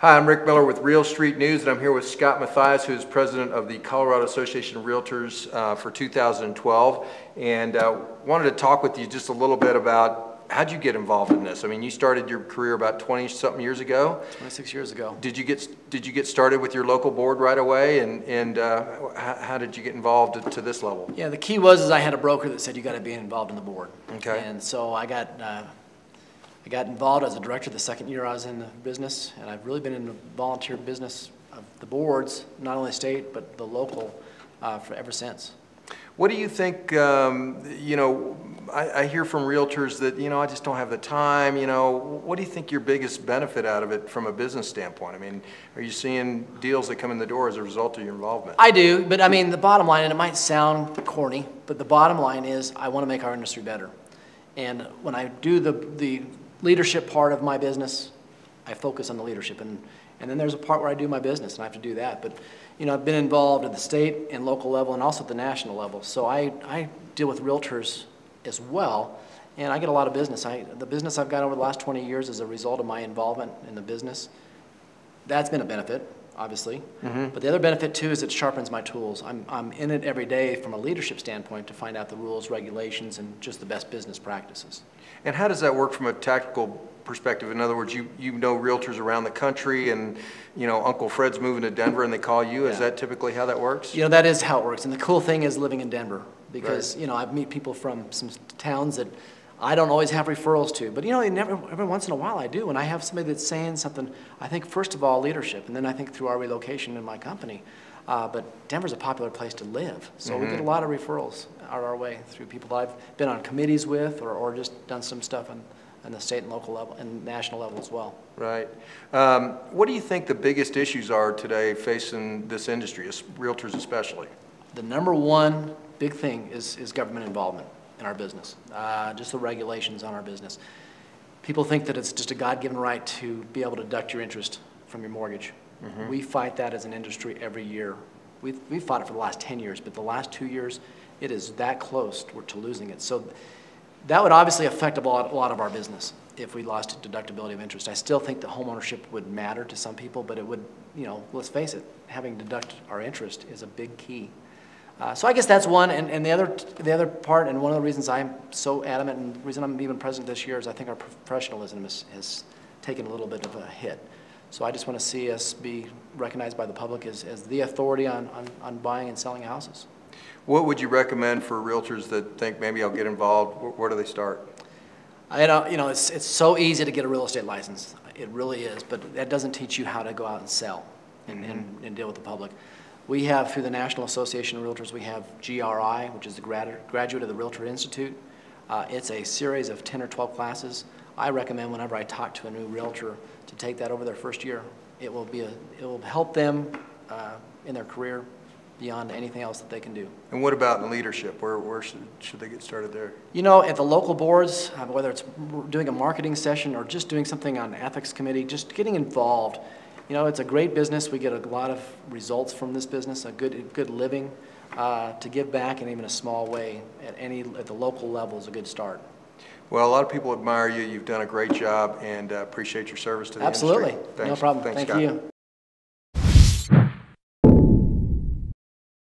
Hi, I'm Rick Miller with Real Street News, and I'm here with Scott Mathias, who is president of the Colorado Association of Realtors for 2012. And wanted to talk with you just a little bit about how'd you get involved in this? I mean, you started your career about 20-something years ago. 26 years ago. Did you get started with your local board right away? And how did you get involved to this level? Yeah, the key was I had a broker that said you got to be involved in the board. Okay. And so I got involved as a director the second year I was in the business, and I've really been in the volunteer business of the boards, not only state but the local, for ever since. What do you think? I hear from realtors that I just don't have the time. What do you think your biggest benefit out of it from a business standpoint? I mean, are you seeing deals that come in the door as a result of your involvement? I do, but I mean the bottom line, and it might sound corny, but the bottom line is I want to make our industry better. And when I do the leadership part of my business, I focus on the leadership, and then there's a part where I do my business, and I have to do that. But I've been involved at the state and local level, and also at the national level. So I deal with realtors as well, and I get a lot of business. The business I've got over the last 20 years is a result of my involvement in the business. That's been a benefit, obviously. Mm-hmm. But the other benefit too is it sharpens my tools. I'm in it every day from a leadership standpoint to find out the rules, regulations, and just the best business practices. And how does that work from a tactical perspective? In other words, you know realtors around the country, and Uncle Fred's moving to Denver and they call you. Yeah. Is that typically how that works? That is how it works. And the cool thing is living in Denver, because right. I meet people from some towns that I don't always have referrals to, but every once in a while I do, and I have somebody that's saying something. I think first of all leadership, and then I think through our relocation in my company. But Denver's a popular place to live, so mm-hmm. we get a lot of referrals our way through people that I've been on committees with, or just done some stuff on the state and local level and national level as well. Right. What do you think the biggest issues are today facing this industry, realtors especially? The number one big thing is government involvement in our business, just the regulations on our business. People think that it's just a God-given right to be able to deduct your interest from your mortgage. Mm-hmm. We fight that as an industry every year. We've fought it for the last 10 years, but the last 2 years, it is that close to losing it. So that would obviously affect a lot of our business if we lost deductibility of interest. I still think that homeownership would matter to some people, but it would, let's face it, having deduct our interest is a big key. So I guess that's one, and the other part, and one of the reasons I'm so adamant, and the reason I'm even president this year, is I think our professionalism has taken a little bit of a hit. So I just want to see us be recognized by the public as the authority on buying and selling houses. What would you recommend for realtors that think maybe I'll get involved? Where do they start? It's so easy to get a real estate license. It really is, but that doesn't teach you how to go out and sell and deal with the public. We have, through the National Association of Realtors, we have GRI, which is the Graduate of the Realtor Institute. It's a series of 10 or 12 classes. I recommend whenever I talk to a new realtor to take that over their first year. It will help them in their career beyond anything else that they can do. And what about in leadership? Where should they get started there? At the local boards, whether it's doing a marketing session or just doing something on the ethics committee, just getting involved. It's a great business. We get a lot of results from this business, a good living. To give back in even a small way at the local level is a good start. Well, a lot of people admire you. You've done a great job, and appreciate your service to the industry. Absolutely. No problem. Thanks, Thank Scott. you.